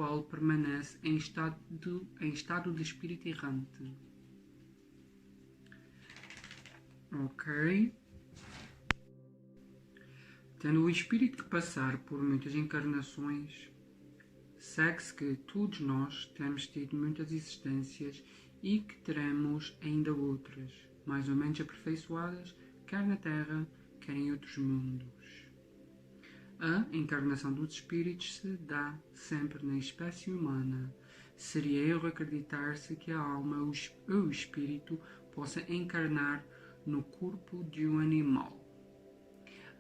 qual permanece em estado de espírito errante. Ok? Tendo o espírito que passar por muitas encarnações, segue-se que todos nós temos tido muitas existências e que teremos ainda outras, mais ou menos aperfeiçoadas, quer na Terra, quer em outros mundos. A encarnação dos espíritos se dá sempre na espécie humana. Seria erro acreditar-se que a alma ou o espírito possa encarnar no corpo de um animal.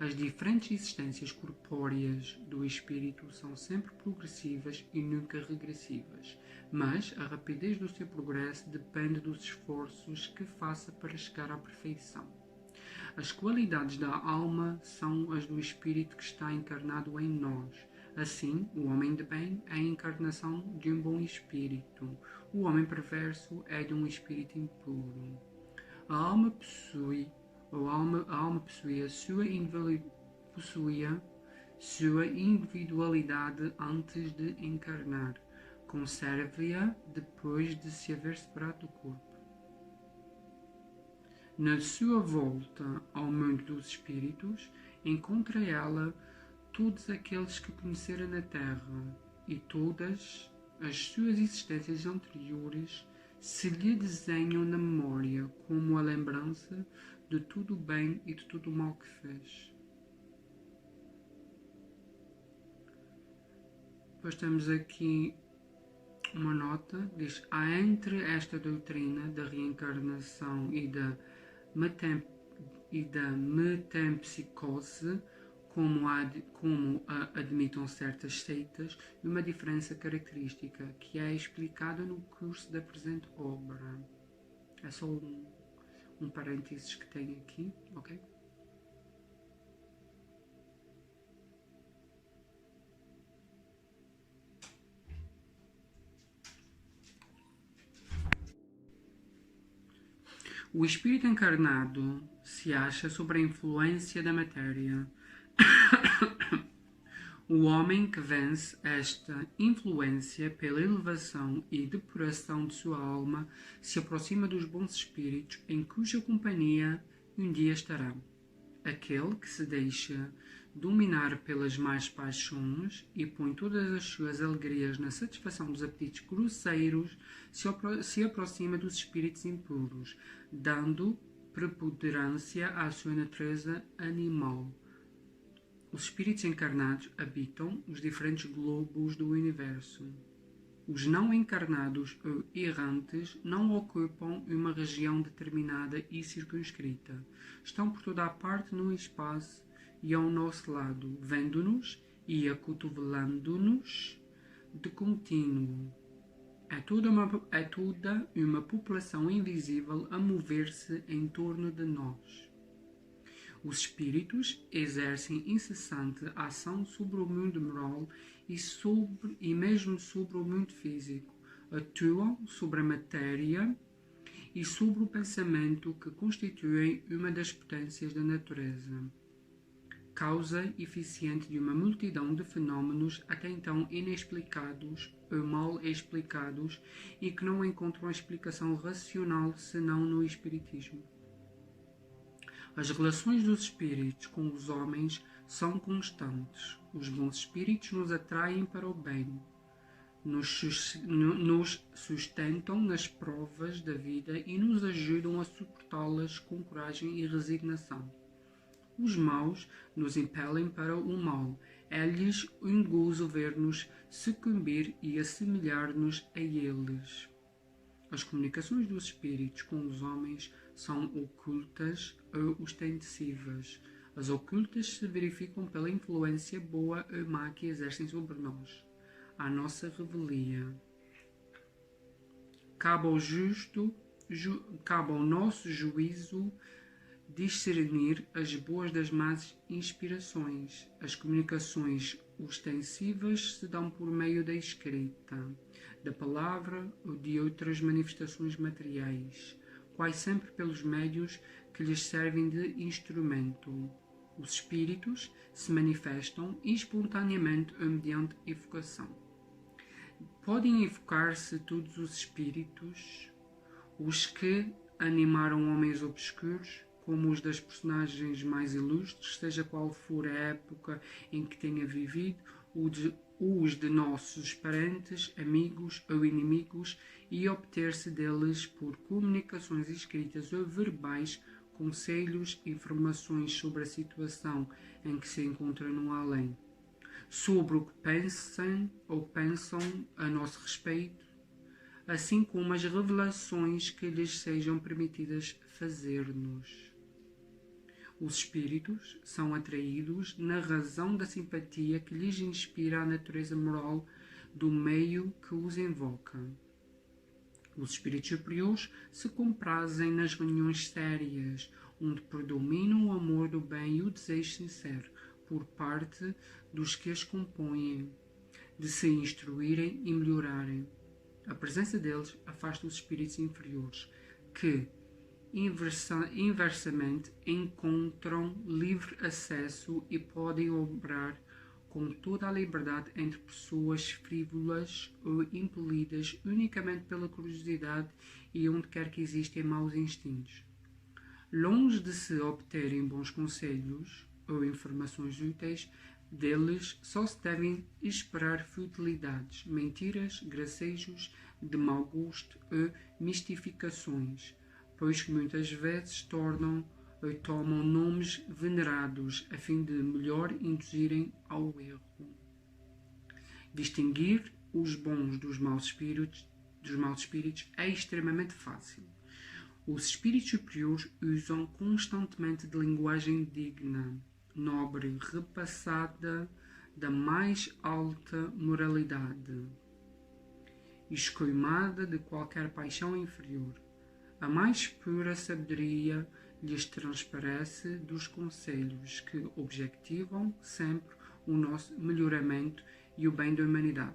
As diferentes existências corpóreas do espírito são sempre progressivas e nunca regressivas, mas a rapidez do seu progresso depende dos esforços que faça para chegar à perfeição. As qualidades da alma são as do espírito que está encarnado em nós. Assim, o homem de bem é a encarnação de um bom espírito. O homem perverso é de um espírito impuro. A alma possui sua individualidade antes de encarnar. Conserve-a depois de se haver separado do corpo. Na sua volta ao mundo dos espíritos, encontra ela todos aqueles que conhecera na Terra e todas as suas existências anteriores se lhe desenham na memória como a lembrança de tudo o bem e de tudo o mal que fez. Depois temos aqui uma nota, diz: há entre esta doutrina da reencarnação e da metempsicose, como a admitam certas seitas, uma diferença característica que é explicada no curso da presente obra. É só um parênteses que tem aqui, ok? O espírito encarnado se acha sob a influência da matéria. O homem que vence esta influência pela elevação e depuração de sua alma se aproxima dos bons espíritos em cuja companhia um dia estará. Aquele que se deixa dominar pelas más paixões e põe todas as suas alegrias na satisfação dos apetites grosseiros se aproxima dos espíritos impuros, dando preponderância à sua natureza animal. Os espíritos encarnados habitam os diferentes globos do universo. Os não encarnados ou errantes não ocupam uma região determinada e circunscrita. Estão por toda a parte no espaço e ao nosso lado, vendo-nos e acotovelando-nos de contínuo. É toda uma população invisível a mover-se em torno de nós. Os espíritos exercem incessante ação sobre o mundo moral e mesmo sobre o mundo físico. Atuam sobre a matéria e sobre o pensamento, que constituem uma das potências da natureza. Causa eficiente de uma multidão de fenómenos até então inexplicados ou mal explicados e que não encontram explicação racional senão no espiritismo. As relações dos espíritos com os homens são constantes. Os bons espíritos nos atraem para o bem, nos sustentam nas provas da vida e nos ajudam a suportá-las com coragem e resignação. Os maus nos impelem para o mal. É-lhes um gozo ver-nos sucumbir e assemelhar-nos a eles. As comunicações dos espíritos com os homens são ocultas ou ostensivas. As ocultas se verificam pela influência boa ou má que exercem sobre nós, à nossa revelia. Cabe ao nosso juízo discernir as boas das más inspirações. As comunicações ostensivas se dão por meio da escrita, da palavra ou de outras manifestações materiais, quase sempre pelos médios que lhes servem de instrumento. Os espíritos se manifestam espontaneamente ou mediante evocação. Podem evocar-se todos os espíritos, os que animaram homens obscuros, como os das personagens mais ilustres, seja qual for a época em que tenha vivido, os de nossos parentes, amigos ou inimigos, e obter-se deles por comunicações escritas ou verbais, conselhos, informações sobre a situação em que se encontra no além, sobre o que pensam ou pensam a nosso respeito, assim como as revelações que lhes sejam permitidas fazer-nos. Os espíritos são atraídos na razão da simpatia que lhes inspira a natureza moral do meio que os invoca. Os espíritos superiores se comprazem nas reuniões sérias, onde predominam o amor do bem e o desejo sincero, por parte dos que as compõem, de se instruírem e melhorarem. A presença deles afasta os espíritos inferiores, que, inversamente, encontram livre acesso e podem obrar com toda a liberdade entre pessoas frívolas ou impelidas unicamente pela curiosidade e onde quer que existem maus instintos. Longe de se obterem bons conselhos ou informações úteis, deles só se devem esperar futilidades, mentiras, gracejos de mau gosto ou mistificações, pois que muitas vezes tomam nomes venerados a fim de melhor induzirem ao erro. Distinguir os bons dos maus espíritos é extremamente fácil. Os espíritos superiores usam constantemente de linguagem digna, nobre, repassada da mais alta moralidade, escoimada de qualquer paixão inferior. A mais pura sabedoria lhes transparece dos conselhos que objetivam sempre o nosso melhoramento e o bem da humanidade.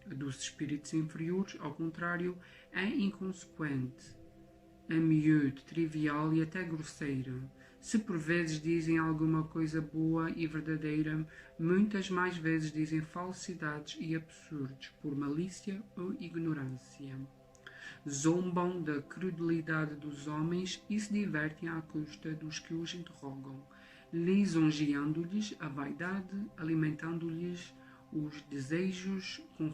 A dos espíritos inferiores, ao contrário, é inconsequente, a miúdo, trivial e até grosseira. Se por vezes dizem alguma coisa boa e verdadeira, muitas mais vezes dizem falsidades e absurdos por malícia ou ignorância. Zombam da credulidade dos homens e se divertem à custa dos que os interrogam, lisonjeando-lhes a vaidade, alimentando-lhes os desejos com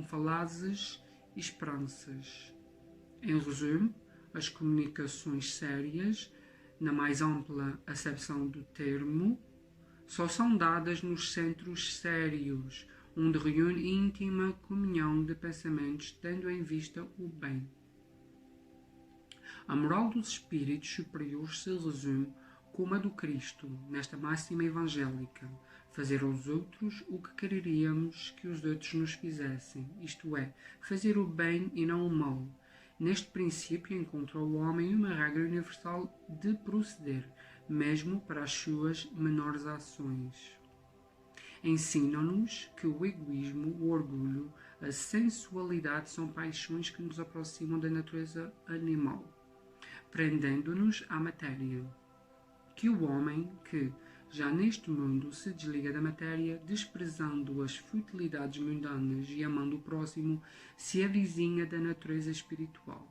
falazes esperanças. Em resumo, as comunicações sérias, na mais ampla acepção do termo, só são dadas nos centros sérios, onde reúne íntima comunhão de pensamentos, tendo em vista o bem. A moral dos espíritos superiores se resume, como a do Cristo, nesta máxima evangélica: fazer aos outros o que quereríamos que os outros nos fizessem, isto é, fazer o bem e não o mal. Neste princípio encontrou o homem uma regra universal de proceder, mesmo para as suas menores ações. Ensinam-nos que o egoísmo, o orgulho, a sensualidade são paixões que nos aproximam da natureza animal, prendendo-nos à matéria. Que o homem que, já neste mundo, se desliga da matéria, desprezando as futilidades mundanas e amando o próximo, se avizinha da natureza espiritual.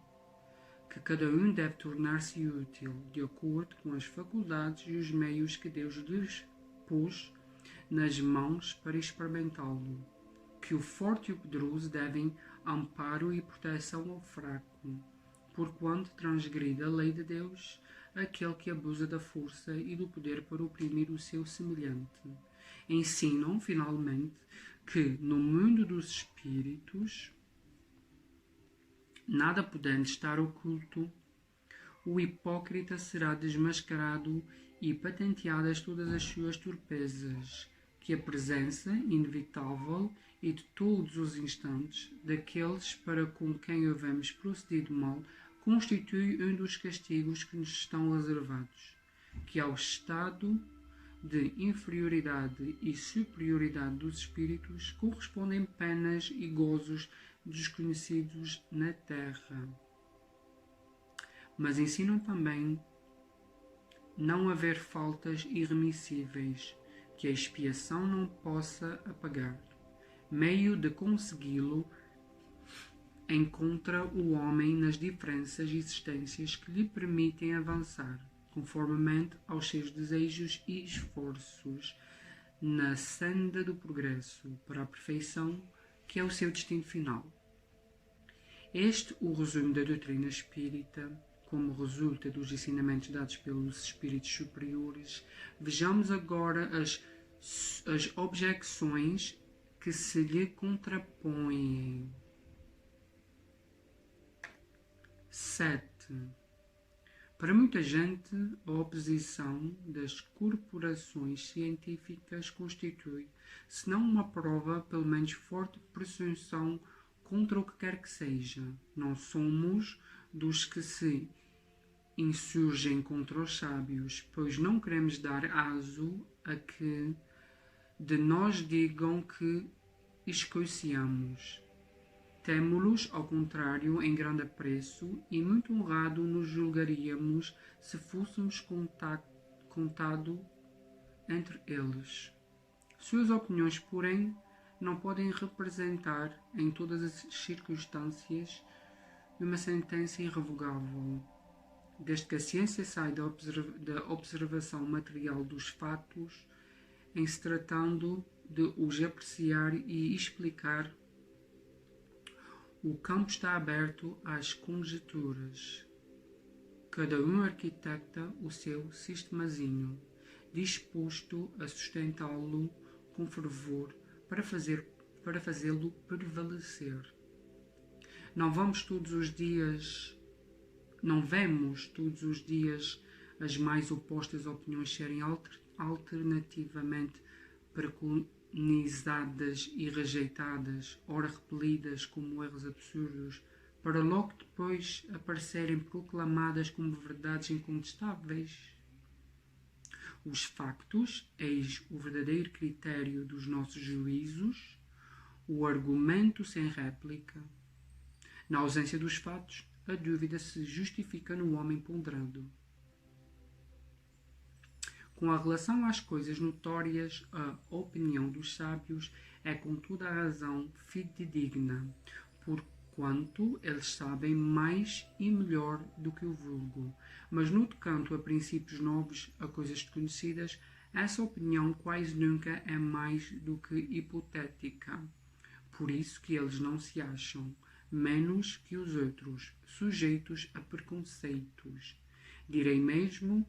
Que cada um deve tornar-se útil, de acordo com as faculdades e os meios que Deus lhes pôs nas mãos para experimentá-lo. Que o forte e o poderoso devem amparo e proteção ao fraco, porquanto transgride a lei de Deus aquele que abusa da força e do poder para oprimir o seu semelhante. Ensinam, finalmente, que no mundo dos espíritos, nada podendo estar oculto, o hipócrita será desmascarado e patenteadas todas as suas torpezas, que a presença inevitável e de todos os instantes daqueles para com quem houvemos procedido mal constitui um dos castigos que nos estão reservados, que ao estado de inferioridade e superioridade dos espíritos correspondem penas e gozos desconhecidos na terra. Mas ensinam também não haver faltas irremissíveis, que a expiação não possa apagar. Meio de consegui-lo encontra o homem nas diferentes existências que lhe permitem avançar, conformemente aos seus desejos e esforços, na senda do progresso para a perfeição, que é o seu destino final. Este o resumo da doutrina espírita, como resulta dos ensinamentos dados pelos espíritos superiores. Vejamos agora as objeções que se lhe contrapõem. 7. Para muita gente, a oposição das corporações científicas constitui, se não uma prova, pelo menos forte presunção contra o que quer que seja. Não somos dos que se insurgem contra os sábios, pois não queremos dar aso a que de nós digam que escoiciamos. Temo-los, ao contrário, em grande apreço, e muito honrado nos julgaríamos se fôssemos contado entre eles. Suas opiniões, porém, não podem representar, em todas as circunstâncias, uma sentença irrevogável. Desde que a ciência sai da observação material dos fatos, em se tratando de os apreciar e explicar, o campo está aberto às conjecturas. Cada um arquitecta o seu sistemazinho, disposto a sustentá-lo com fervor para fazê-lo prevalecer. Não vemos todos os dias as mais opostas opiniões serem alternativamente preconizadas e rejeitadas, ora repelidas como erros absurdos, para logo depois aparecerem proclamadas como verdades incontestáveis. Os factos, eis o verdadeiro critério dos nossos juízos, o argumento sem réplica. Na ausência dos fatos, a dúvida se justifica no homem ponderado. Com a relação às coisas notórias, a opinião dos sábios é com toda a razão fidedigna, porquanto eles sabem mais e melhor do que o vulgo. Mas no tocante a princípios novos, a coisas desconhecidas, essa opinião quase nunca é mais do que hipotética. Por isso que eles não se acham menos que os outros, sujeitos a preconceitos. Direi mesmo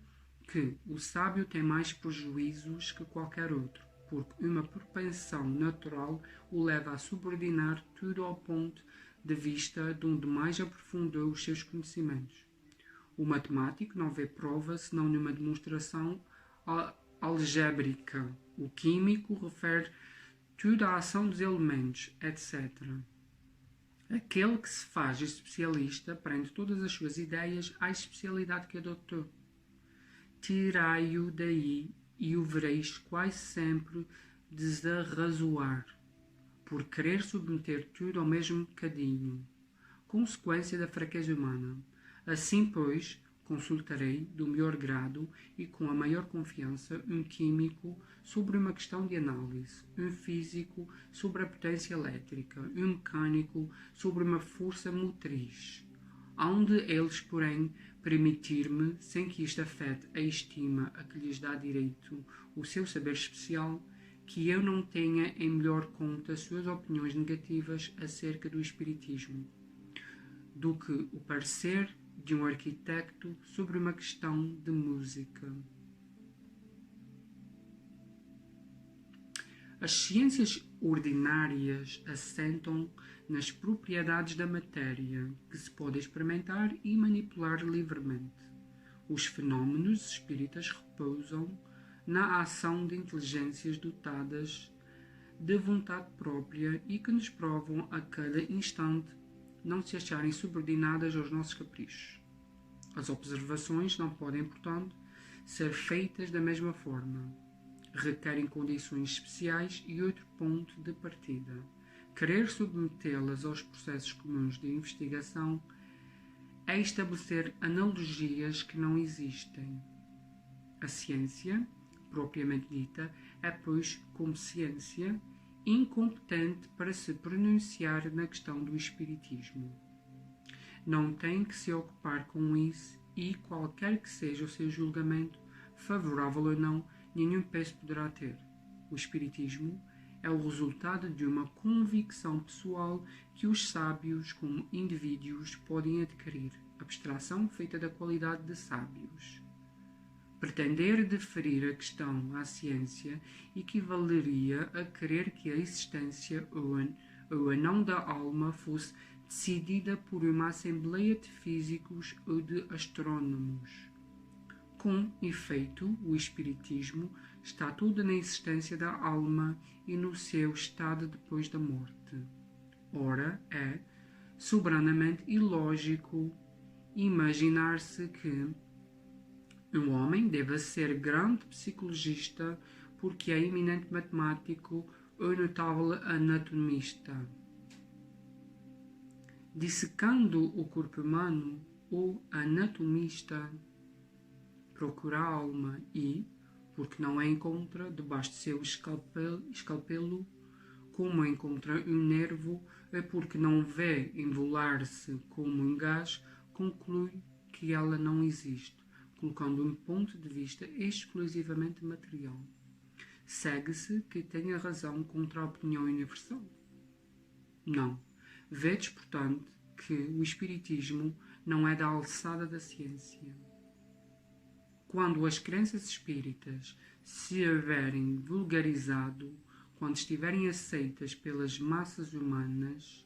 que o sábio tem mais prejuízos que qualquer outro, porque uma propensão natural o leva a subordinar tudo ao ponto de vista de onde mais aprofundou os seus conhecimentos. O matemático não vê prova senão numa demonstração algébrica. O químico refere tudo à ação dos elementos, etc. Aquele que se faz especialista prende todas as suas ideias à especialidade que adotou. Tirai-o daí e o vereis quase sempre desarrazoar, por querer submeter tudo ao mesmo cadinho, consequência da fraqueza humana. Assim, pois, consultarei do melhor grado e com a maior confiança um químico sobre uma questão de análise, um físico sobre a potência elétrica, um mecânico sobre uma força motriz. Hão de eles, porém, permitir-me, sem que isto afete a estima a que lhes dá direito o seu saber especial, que eu não tenha em melhor conta suas opiniões negativas acerca do espiritismo, do que o parecer de um arquitecto sobre uma questão de música. As ciências ordinárias assentam nas propriedades da matéria, que se pode experimentar e manipular livremente. Os fenómenos espíritas repousam na ação de inteligências dotadas de vontade própria e que nos provam a cada instante não se acharem subordinadas aos nossos caprichos. As observações não podem, portanto, ser feitas da mesma forma. Requerem condições especiais e outro ponto de partida. Querer submetê-las aos processos comuns de investigação é estabelecer analogias que não existem. A ciência, propriamente dita, é, pois, como ciência, incompetente para se pronunciar na questão do espiritismo. Não tem que se ocupar com isso e, qualquer que seja o seu julgamento, favorável ou não, nenhum peso poderá ter. O espiritismo é o resultado de uma convicção pessoal que os sábios, como indivíduos, podem adquirir, abstração feita da qualidade de sábios. Pretender deferir a questão à ciência equivaleria a querer que a existência ou a não da alma fosse decidida por uma assembleia de físicos ou de astrônomos. Com efeito, o espiritismo está tudo na existência da alma e no seu estado depois da morte. Ora, é soberanamente ilógico imaginar-se que um homem deva ser grande psicologista porque é eminente matemático ou notável anatomista. Dissecando o corpo humano, o anatomista procura a alma e, porque não a encontra debaixo de seu escalpelo, como encontra um nervo, é porque não vê envolar-se como um gás, conclui que ela não existe, colocando um ponto de vista exclusivamente material. Segue-se que tenha razão contra a opinião universal? Não. Vedes, portanto, que o espiritismo não é da alçada da ciência. Quando as crenças espíritas se houverem vulgarizado, quando estiverem aceitas pelas massas humanas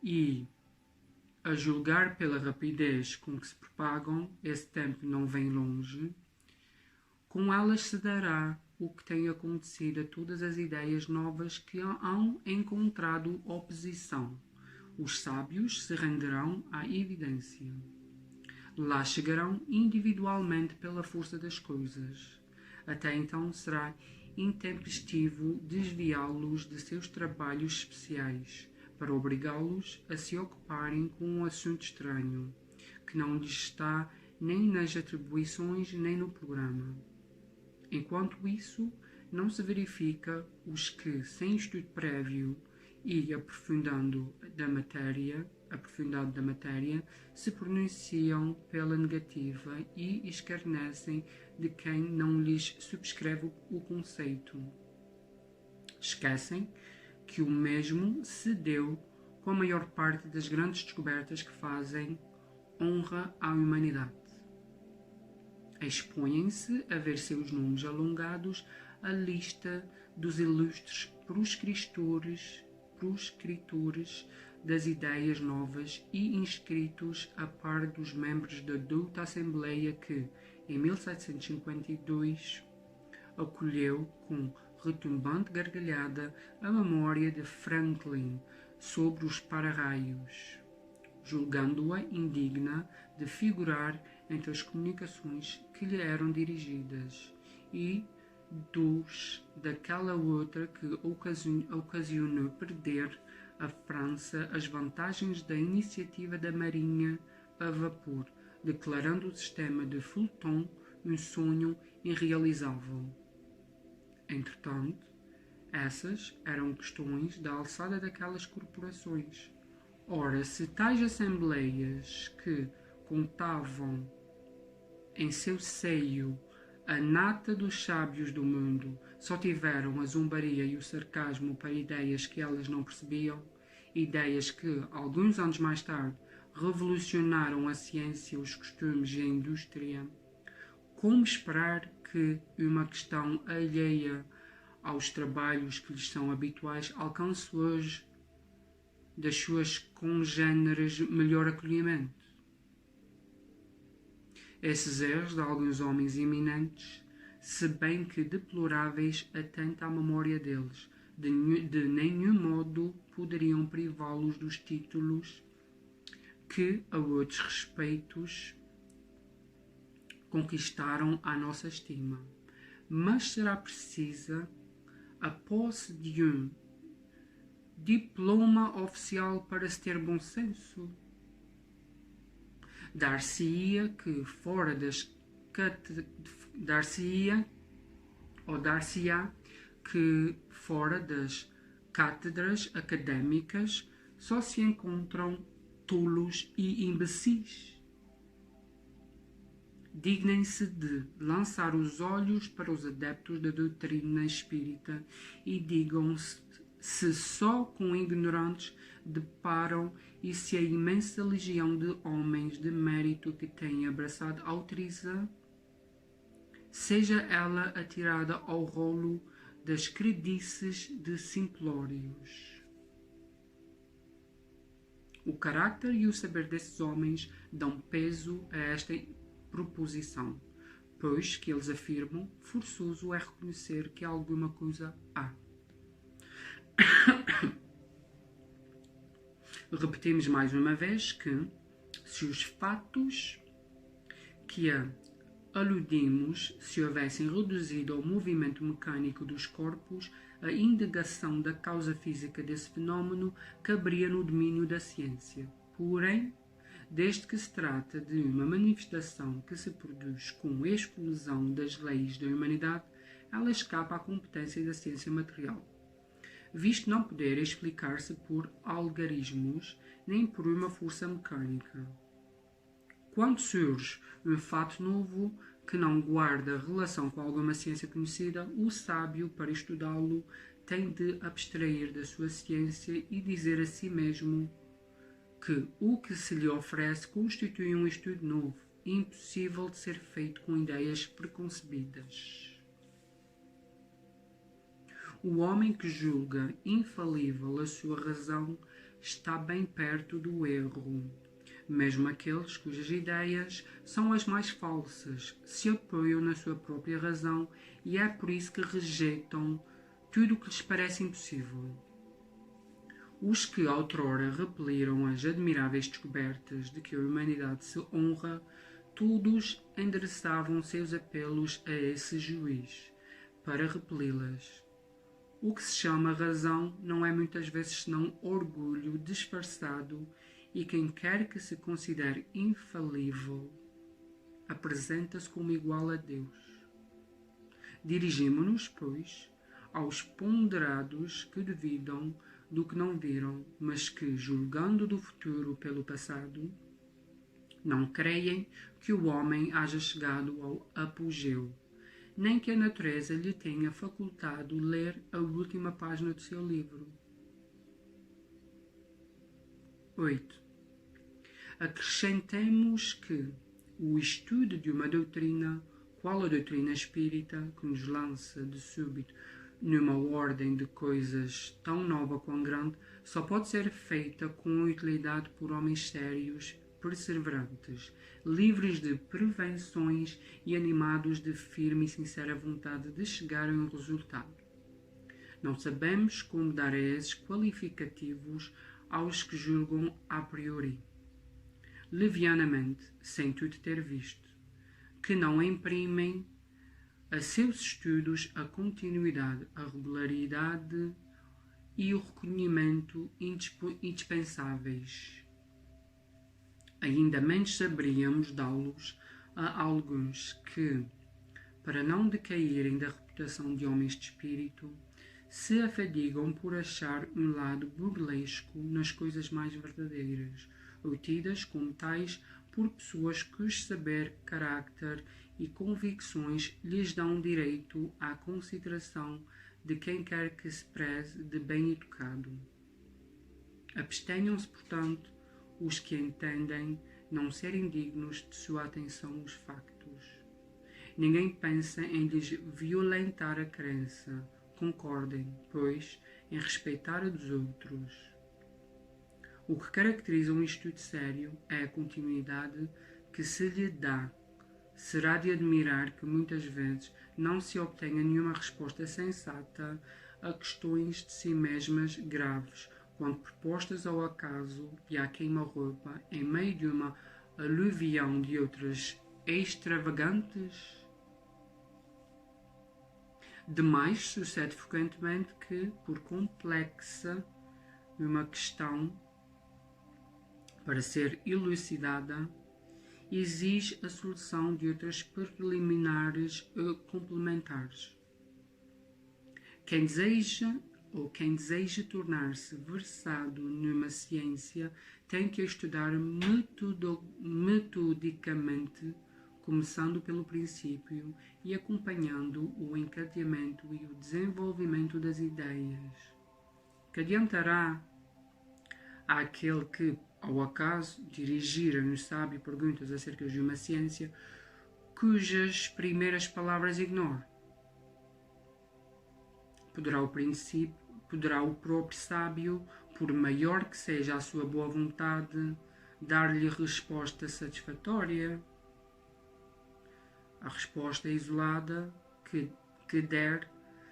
e, a julgar pela rapidez com que se propagam, esse tempo não vem longe, com elas se dará o que tem acontecido a todas as ideias novas que hão encontrado oposição. Os sábios se renderão à evidência. Lá chegarão individualmente pela força das coisas. Até então será intempestivo desviá-los de seus trabalhos especiais, para obrigá-los a se ocuparem com um assunto estranho, que não lhes está nem nas atribuições nem no programa. Enquanto isso não se verifica, os que, sem estudo prévio e aprofundado da matéria, se pronunciam pela negativa e escarnecem de quem não lhes subscreve o conceito. Esquecem que o mesmo se deu com a maior parte das grandes descobertas que fazem honra à humanidade. Expõem-se a ver seus nomes alongados à lista dos ilustres proscritores das ideias novas e inscritos a par dos membros da douta Assembleia que, em 1752, acolheu com retumbante gargalhada a memória de Franklin sobre os para-raios, julgando-a indigna de figurar entre as comunicações que lhe eram dirigidas e daquela outra que ocasionou perder à França as vantagens da iniciativa da marinha a vapor, declarando o sistema de Fulton um sonho irrealizável. Entretanto, essas eram questões da alçada daquelas corporações. Ora, se tais assembleias que contavam em seu seio a nata dos sábios do mundo só tiveram a zombaria e o sarcasmo para ideias que elas não percebiam, ideias que, alguns anos mais tarde, revolucionaram a ciência, os costumes e a indústria, como esperar que uma questão alheia aos trabalhos que lhes são habituais alcance hoje das suas congêneres melhor acolhimento? Esses erros de alguns homens eminentes, se bem que deploráveis, atenta à memória deles, de nenhum modo poderiam privá-los dos títulos que, a outros respeitos, conquistaram a nossa estima. Mas será precisa a posse de um diploma oficial para se ter bom senso? Dar-se-ia que fora das dar-se-á que fora das cátedras académicas só se encontram tolos e imbecis. Dignem-se de lançar os olhos para os adeptos da doutrina espírita e digam-se se só com ignorantes deparam e se a imensa legião de homens de mérito que têm abraçado autoriza, seja ela atirada ao rolo das credices de simplórios. O caráter e o saber desses homens dão peso a esta proposição, pois que eles afirmam, forçoso é reconhecer que alguma coisa há. Repetimos mais uma vez que, se os fatos que aludimos se houvessem reduzido ao movimento mecânico dos corpos, a indagação da causa física desse fenómeno caberia no domínio da ciência. Porém, desde que se trata de uma manifestação que se produz com exclusão das leis da humanidade, ela escapa à competência da ciência material, visto não poder explicar-se por algarismos nem por uma força mecânica. Quando surge um fato novo que não guarda relação com alguma ciência conhecida, o sábio, para estudá-lo, tem de abstrair da sua ciência e dizer a si mesmo que o que se lhe oferece constitui um estudo novo, impossível de ser feito com ideias preconcebidas. O homem que julga infalível a sua razão está bem perto do erro. Mesmo aqueles cujas ideias são as mais falsas se apoiam na sua própria razão e é por isso que rejeitam tudo o que lhes parece impossível. Os que outrora repeliram as admiráveis descobertas de que a humanidade se honra, todos endereçavam seus apelos a esse juiz para repeli-las. O que se chama razão não é muitas vezes senão orgulho disfarçado, e quem quer que se considere infalível apresenta-se como igual a Deus. Dirigimo-nos, pois, aos ponderados que duvidam do que não viram, mas que, julgando do futuro pelo passado, não creem que o homem haja chegado ao apogeu, nem que a natureza lhe tenha facultado ler a última página do seu livro. 8. Acrescentemos que o estudo de uma doutrina, qual a doutrina espírita, que nos lança de súbito numa ordem de coisas tão nova quanto grande, só pode ser feita com utilidade por homens sérios, perseverantes, livres de prevenções e animados de firme e sincera vontade de chegar a um resultado. Não sabemos como dar a esses qualificativos aos que julgam a priori, levianamente, sem tudo ter visto, que não imprimem a seus estudos a continuidade, a regularidade e o reconhecimento indispensáveis. Ainda menos saberíamos dá-los a alguns que, para não decaírem da reputação de homens de espírito, se afadigam por achar um lado burlesco nas coisas mais verdadeiras, ou tidas como tais por pessoas cujo saber, caráter e convicções lhes dão direito à consideração de quem quer que se preze de bem educado. Abstenham-se, portanto, os que entendem não serem dignos de sua atenção os factos. Ninguém pensa em lhes violentar a crença. Concordem, pois, em respeitar a dos outros. O que caracteriza um estudo sério é a continuidade que se lhe dá. Será de admirar que muitas vezes não se obtenha nenhuma resposta sensata a questões de si mesmas graves, quando propostas ao acaso e à queima-roupa em meio de uma aluvião de outras extravagantes. Demais, sucede frequentemente que, por complexa uma questão para ser elucidada, exige a solução de outras preliminares ou complementares. Quem deseja ou quem deseja tornar-se versado numa ciência tem que estudar metodicamente, começando pelo princípio e acompanhando o encadeamento e o desenvolvimento das ideias. Que adiantará àquele que, ao acaso, dirigir a um sábio perguntas acerca de uma ciência cujas primeiras palavras ignore? Poderá o próprio sábio, por maior que seja a sua boa vontade, dar-lhe resposta satisfatória? A resposta isolada que der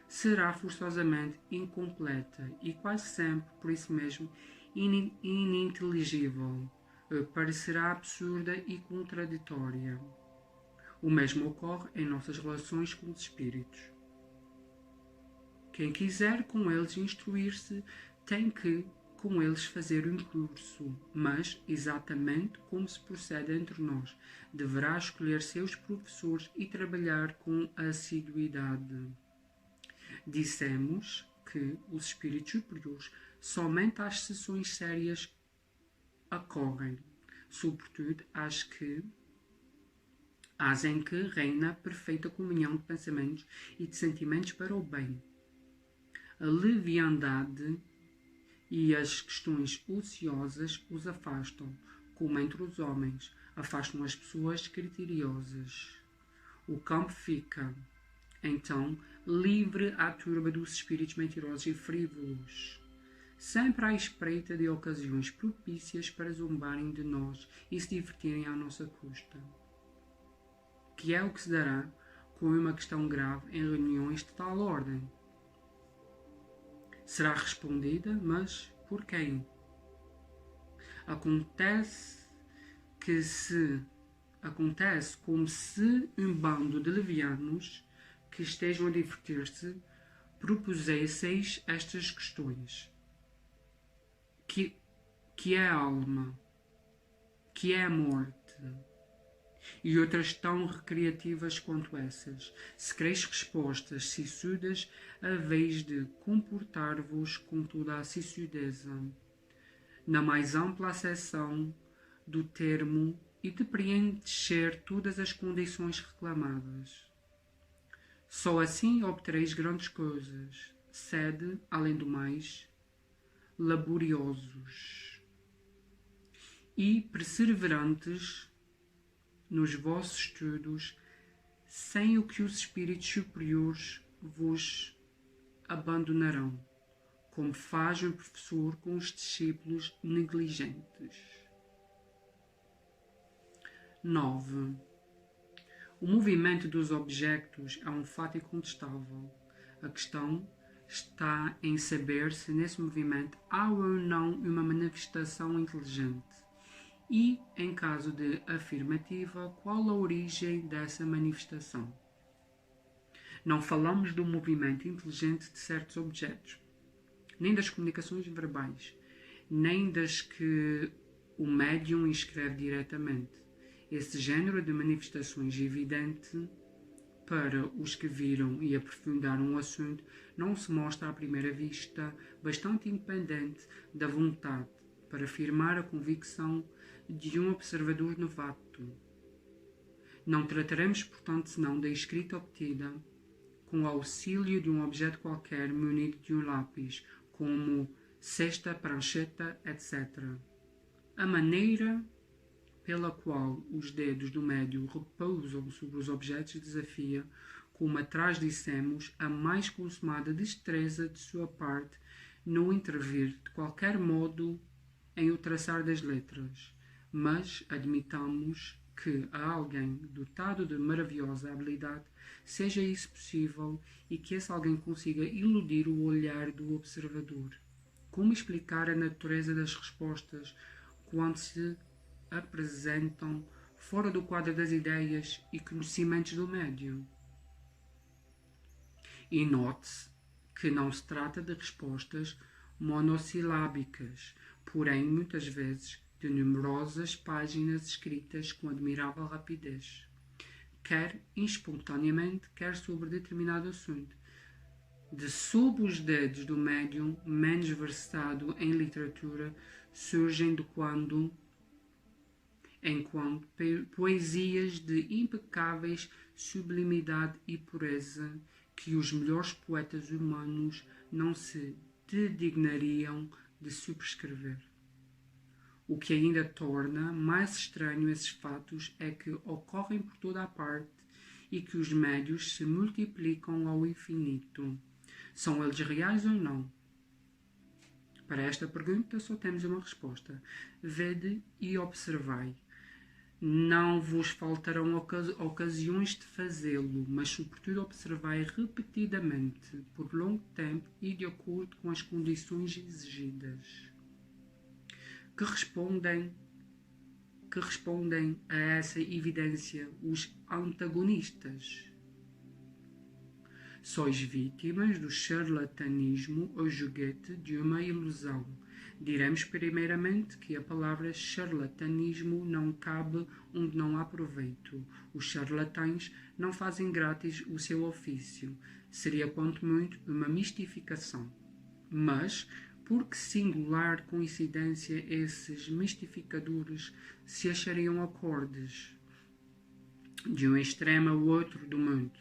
será forçosamente incompleta e quase sempre, por isso mesmo, ininteligível, parecerá absurda e contraditória. O mesmo ocorre em nossas relações com os espíritos. Quem quiser com eles instruir-se tem que com eles fazer um curso, mas, exatamente como se procede entre nós, deverá escolher seus professores e trabalhar com assiduidade. Dissemos que os espíritos superiores somente às sessões sérias acorrem, sobretudo as em que reina perfeita comunhão de pensamentos e de sentimentos para o bem. A leviandade e as questões ociosas os afastam, como entre os homens afastam as pessoas criteriosas. O campo fica, então, livre à turba dos espíritos mentirosos e frívolos, sempre à espreita de ocasiões propícias para zombarem de nós e se divertirem à nossa custa. Que é o que se dará com uma questão grave em reuniões de tal ordem? Será respondida, mas por quem? Acontece como se um bando de levianos que estejam a divertir-se propusesseis estas questões. Que é a alma? Que é a morte? E outras tão recreativas quanto essas. Se quereis respostas sisudas, haveis de comportar-vos com toda a sisudeza, na mais ampla acessão do termo, e de preencher todas as condições reclamadas. Só assim obtereis grandes coisas, sede, além do mais, laboriosos e perseverantes nos vossos estudos, sem o que os espíritos superiores vos abandonarão, como faz um professor com os discípulos negligentes. 9. O movimento dos objetos é um fato incontestável. A questão está em saber se nesse movimento há ou não uma manifestação inteligente e, em caso de afirmativa, qual a origem dessa manifestação. Não falamos do movimento inteligente de certos objetos, nem das comunicações verbais, nem das que o médium escreve diretamente. Esse género de manifestações evidente para os que viram e aprofundaram o assunto não se mostra à primeira vista bastante independente da vontade para afirmar a convicção de um observador novato. Não trataremos, portanto, senão da escrita obtida com o auxílio de um objeto qualquer munido de um lápis, como cesta, prancheta, etc. A maneira pela qual os dedos do médium repousam sobre os objetos desafia, como atrás dissemos, a mais consumada destreza de sua parte no intervir de qualquer modo em o traçar das letras. Mas admitamos que a alguém dotado de maravilhosa habilidade seja isso possível e que esse alguém consiga iludir o olhar do observador. Como explicar a natureza das respostas quando se apresentam fora do quadro das ideias e conhecimentos do médium? E note-se que não se trata de respostas monossilábicas, porém muitas vezes de numerosas páginas escritas com admirável rapidez, quer espontaneamente, quer sobre determinado assunto, De sob os dedos do médium menos versado em literatura surgem de quando em quando poesias de impecáveis sublimidade e pureza que os melhores poetas humanos não se dignariam de subscrever. O que ainda torna mais estranho esses fatos é que ocorrem por toda a parte e que os médios se multiplicam ao infinito. São eles reais ou não? Para esta pergunta só temos uma resposta. Vede e observai. Não vos faltarão ocasiões de fazê-lo, mas sobretudo observai repetidamente, por longo tempo e de acordo com as condições exigidas. Que respondem a essa evidência os antagonistas? Sois vítimas do charlatanismo ou joguete de uma ilusão. Diremos primeiramente que a palavra charlatanismo não cabe onde não há proveito. Os charlatães não fazem grátis o seu ofício. Seria quanto muito uma mistificação. Mas, por que singular coincidência esses mistificadores se achariam acordes de um extremo ao outro do mundo,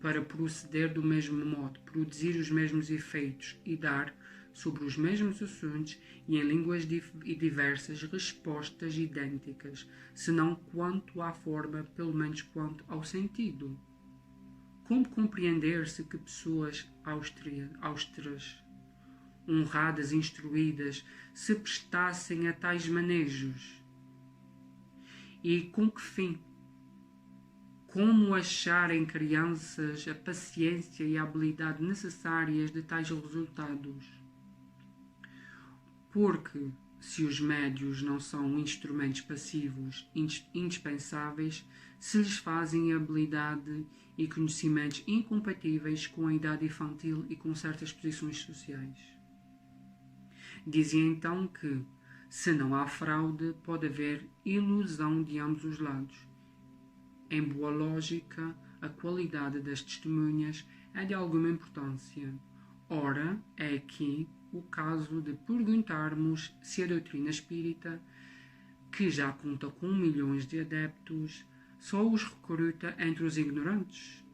para proceder do mesmo modo, produzir os mesmos efeitos e dar, sobre os mesmos assuntos e em línguas diversas, respostas idênticas, se não quanto à forma, pelo menos quanto ao sentido? Como compreender-se que pessoas austeras, honradas, instruídas, se prestassem a tais manejos? E com que fim? Como achar em crianças a paciência e a habilidade necessárias de tais resultados? Porque, se os médios não são instrumentos passivos indispensáveis, se lhes fazem habilidade e conhecimentos incompatíveis com a idade infantil e com certas posições sociais. Dizia então que, se não há fraude, pode haver ilusão de ambos os lados. Em boa lógica, a qualidade das testemunhas é de alguma importância. Ora, é aqui o caso de perguntarmos se a doutrina espírita, que já conta com milhões de adeptos, só os recruta entre os ignorantes.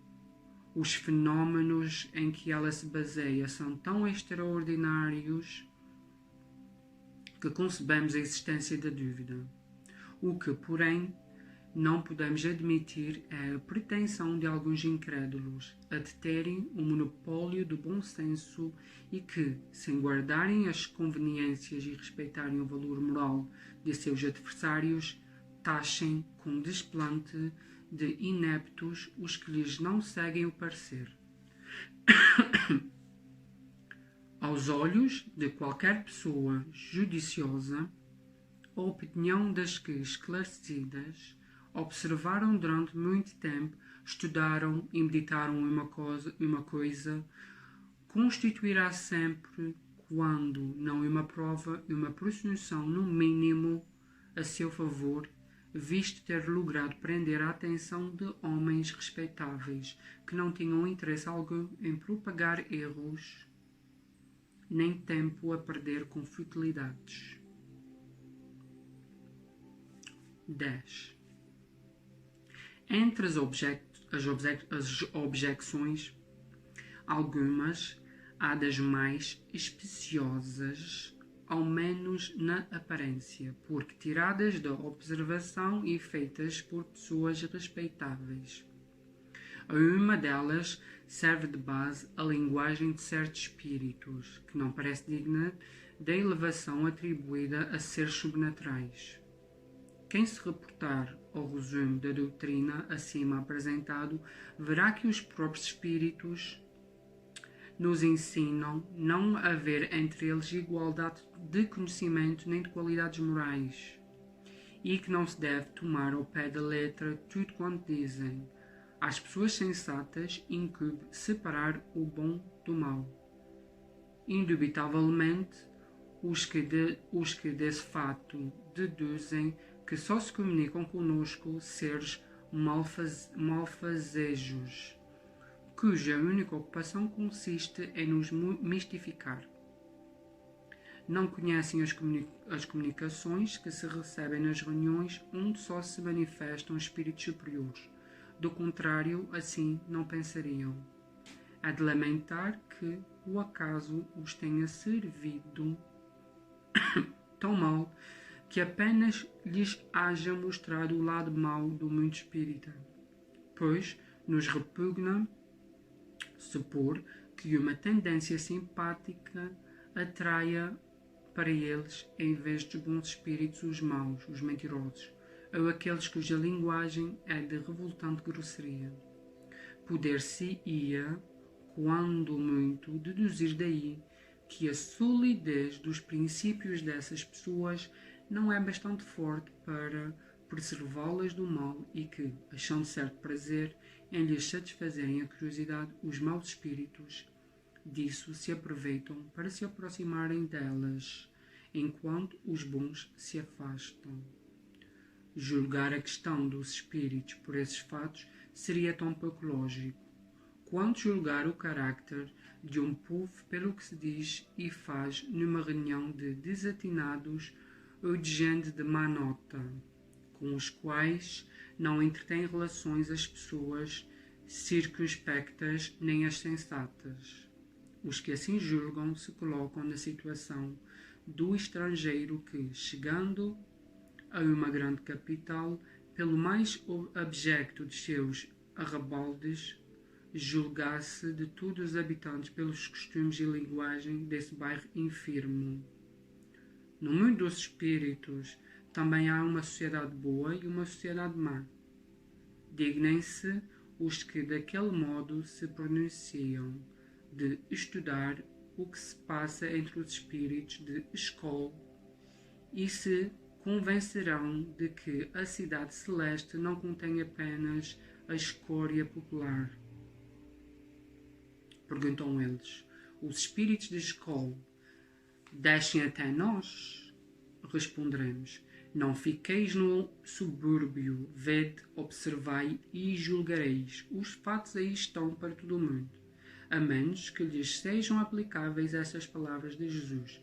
Os fenómenos em que ela se baseia são tão extraordinários que concebemos a existência da dúvida. O que, porém, não podemos admitir é a pretensão de alguns incrédulos a deterem o monopólio do bom senso e que, sem guardarem as conveniências e respeitarem o valor moral de seus adversários, taxem com desplante de ineptos os que lhes não seguem o parecer. Aos olhos de qualquer pessoa judiciosa, a opinião das que, esclarecidas, observaram durante muito tempo, estudaram e meditaram uma coisa, constituirá sempre, quando não uma prova e uma presunção no mínimo a seu favor, visto ter logrado prender a atenção de homens respeitáveis que não tinham interesse algum em propagar erros, nem tempo a perder com futilidades. 10. Entre as objeções, algumas há das mais especiosas, ao menos na aparência, porque tiradas da observação e feitas por pessoas respeitáveis. A uma delas serve de base a linguagem de certos espíritos, que não parece digna da elevação atribuída a seres sobrenaturais. Quem se reportar ao resumo da doutrina acima apresentado, verá que os próprios espíritos nos ensinam não a haver entre eles igualdade de conhecimento nem de qualidades morais, e que não se deve tomar ao pé da letra tudo quanto dizem. Às pessoas sensatas incumbe separar o bom do mau. Indubitavelmente, os que desse fato deduzem que só se comunicam conosco seres malfazejos, cuja única ocupação consiste em nos mistificar. Não conhecem as comunicações que se recebem nas reuniões onde só se manifestam espíritos superiores. Do contrário, assim não pensariam. É de lamentar que o acaso os tenha servido tão mal que apenas lhes haja mostrado o lado mau do mundo espírita, pois nos repugna supor que uma tendência simpática atraia para eles, em vez dos bons espíritos, os maus, os mentirosos, ou aqueles cuja linguagem é de revoltante grosseria. Poder-se-ia, quando muito, deduzir daí que a solidez dos princípios dessas pessoas não é bastante forte para preservá-las do mal e que, achando certo prazer em lhes satisfazerem a curiosidade, os maus espíritos disso se aproveitam para se aproximarem delas, enquanto os bons se afastam. Julgar a questão dos espíritos por esses fatos seria tão pouco lógico, quanto julgar o carácter de um povo pelo que se diz e faz numa reunião de desatinados ou de gente de má nota, com os quais não entretém relações as pessoas circunspectas nem as sensatas. Os que assim julgam se colocam na situação do estrangeiro que, chegando a uma grande capital, pelo mais abjecto de seus arrabaldes, julgasse de todos os habitantes pelos costumes e linguagem desse bairro infirmo. No mundo dos espíritos também há uma sociedade boa e uma sociedade má. Dignem-se os que daquele modo se pronunciam de estudar o que se passa entre os espíritos de escola e se convencerão de que a cidade celeste não contém apenas a escória popular. Perguntam eles: os espíritos de escola descem até nós? Responderemos: não fiqueis no subúrbio, vede, observai e julgareis. Os fatos aí estão para todo o mundo, a menos que lhes sejam aplicáveis essas palavras de Jesus: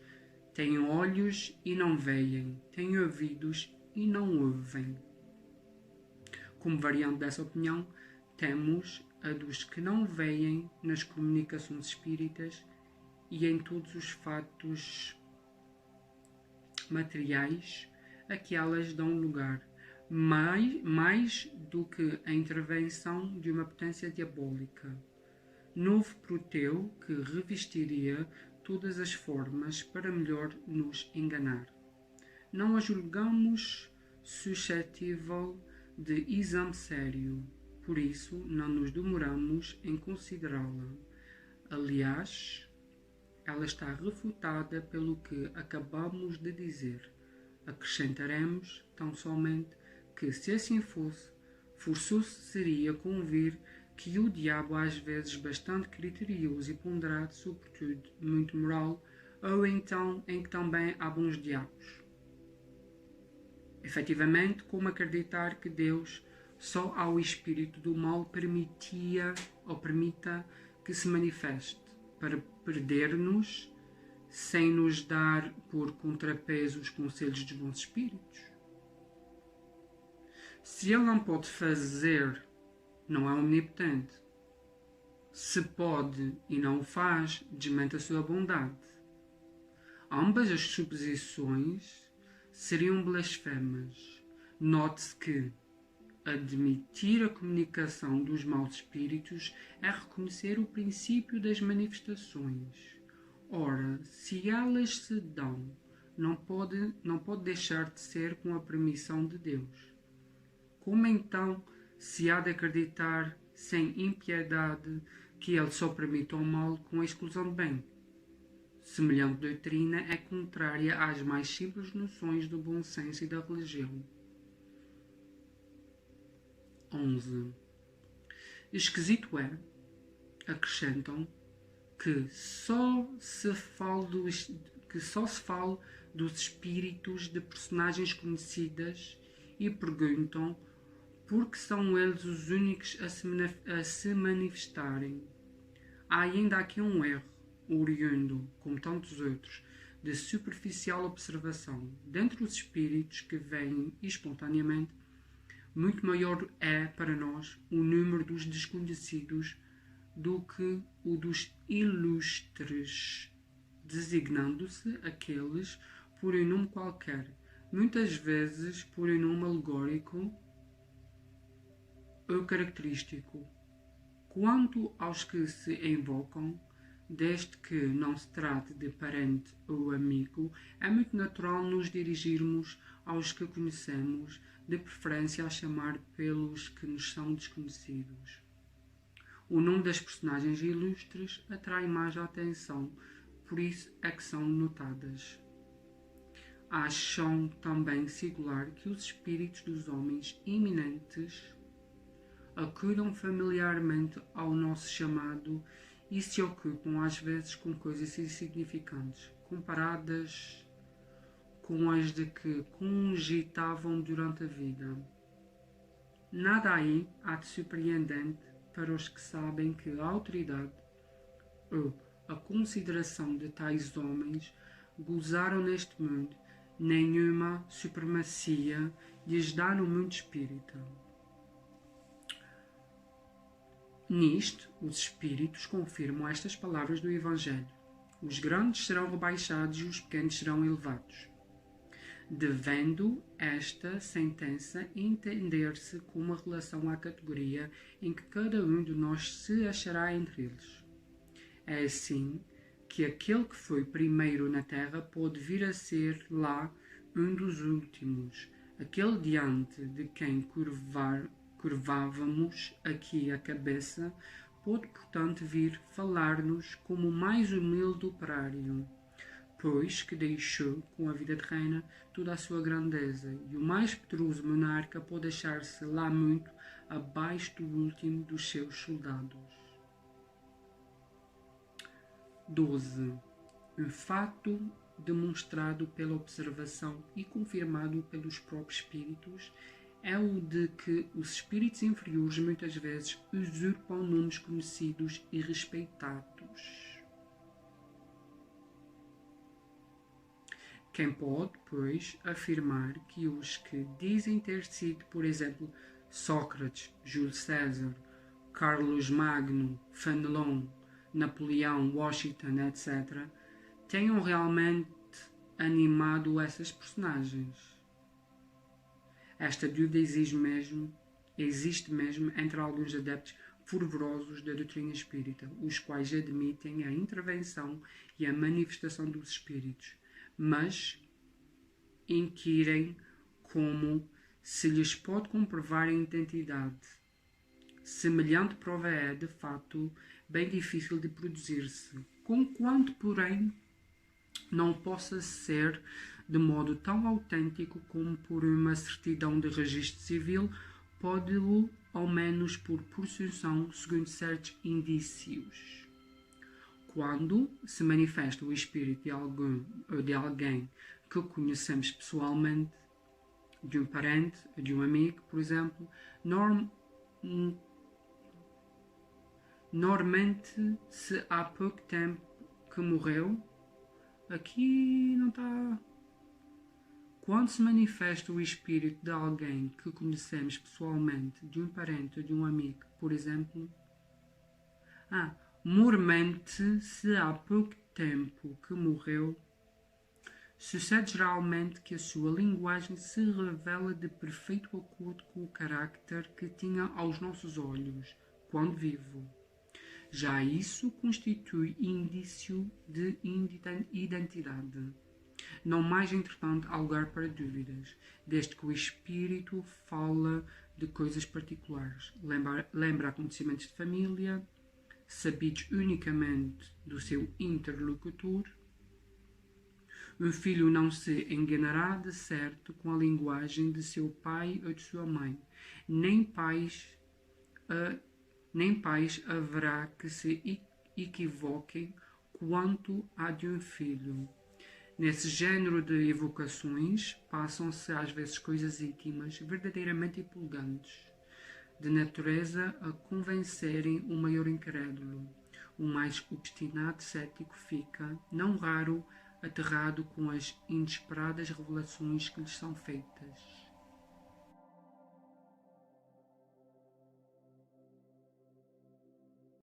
têm olhos e não veem, têm ouvidos e não ouvem. Como variante dessa opinião, temos a dos que não veem nas comunicações espíritas e em todos os fatos materiais a que elas dão lugar, mais do que a intervenção de uma potência diabólica. Novo Proteu que revestiria todas as formas para melhor nos enganar. Não a julgamos suscetível de exame sério, por isso não nos demoramos em considerá-la. Aliás, ela está refutada pelo que acabamos de dizer. Acrescentaremos tão somente que, se assim fosse, forçoso seria convir que o diabo às vezes bastante criterioso e ponderado, sobretudo muito moral, ou então em que também há bons diabos. Efetivamente, como acreditar que Deus só ao espírito do mal permita que se manifeste, para perder-nos sem nos dar por contrapeso os conselhos dos bons espíritos? Se ele não pode fazer, não é omnipotente. Se pode e não o faz, desmente a sua bondade. Ambas as suposições seriam blasfemas. Note-se que admitir a comunicação dos maus espíritos é reconhecer o princípio das manifestações. Ora, se elas se dão, não pode deixar de ser com a permissão de Deus. Como então se há de acreditar sem impiedade que ele só permite o mal com a exclusão de bem? Semelhante doutrina é contrária às mais simples noções do bom senso e da religião. 11. Esquisito é, acrescentam, que só se fala dos espíritos de personagens conhecidas e perguntam porque são eles os únicos a se manifestarem. Há ainda aqui um erro, oriundo, como tantos outros, de superficial observação. Dentre os espíritos que vêm espontaneamente, muito maior é para nós o número dos desconhecidos do que o dos ilustres, designando-se aqueles por um nome qualquer, muitas vezes por um nome alegórico ou característico. Quanto aos que se invocam, desde que não se trate de parente ou amigo, é muito natural nos dirigirmos aos que conhecemos, de preferência a chamar pelos que nos são desconhecidos. O nome das personagens ilustres atrai mais a atenção, por isso é que são notadas. Acham também singular que os espíritos dos homens eminentes acudam familiarmente ao nosso chamado e se ocupam às vezes com coisas insignificantes, comparadas com as de que cogitavam durante a vida. Nada aí há de surpreendente para os que sabem que a autoridade ou a consideração de tais homens gozaram neste mundo nenhuma supremacia lhes dá no mundo espírita. Nisto, os espíritos confirmam estas palavras do Evangelho. Os grandes serão rebaixados e os pequenos serão elevados. Devendo esta sentença entender-se como uma relação à categoria em que cada um de nós se achará entre eles. É assim que aquele que foi primeiro na terra pode vir a ser lá um dos últimos, aquele diante de quem curvávamos aqui a cabeça, pode, portanto, vir falar-nos como o mais humilde operário, pois que deixou, com a vida terrena, toda a sua grandeza, e o mais poderoso monarca pode achar-se lá muito abaixo do último dos seus soldados. 12. Um fato demonstrado pela observação e confirmado pelos próprios espíritos é o de que os espíritos inferiores muitas vezes usurpam nomes conhecidos e respeitados. Quem pode, pois, afirmar que os que dizem ter sido, por exemplo, Sócrates, Júlio César, Carlos Magno, Fenelon, Napoleão, Washington, etc., tenham realmente animado essas personagens? Esta dúvida existe mesmo entre alguns adeptos fervorosos da doutrina espírita, os quais admitem a intervenção e a manifestação dos espíritos, mas inquirem como se lhes pode comprovar a identidade. Semelhante prova é, de fato, bem difícil de produzir-se, conquanto, porém, não possa ser de modo tão autêntico como por uma certidão de registro civil, pode-o, ao menos por presunção, segundo certos indícios. Quando se manifesta o espírito de alguém que conhecemos pessoalmente, de um parente, de um amigo, por exemplo, normalmente, se há pouco tempo que morreu, aqui não está. Quando se manifesta o espírito de alguém que conhecemos pessoalmente, de um parente ou de um amigo, por exemplo, mormente, se há pouco tempo que morreu, sucede geralmente que a sua linguagem se revela de perfeito acordo com o carácter que tinha aos nossos olhos, quando vivo. Já isso constitui indício de identidade. Não mais, entretanto, há lugar para dúvidas, desde que o espírito fala de coisas particulares, lembra acontecimentos de família, sabidos unicamente do seu interlocutor. Um filho não se enganará de certo com a linguagem de seu pai ou de sua mãe, nem pais haverá que se equivoquem quanto à de um filho. Nesse género de evocações, passam-se às vezes coisas íntimas, verdadeiramente empolgantes. de natureza a convencerem o maior incrédulo. O mais obstinado cético fica, não raro, aterrado com as inesperadas revelações que lhes são feitas.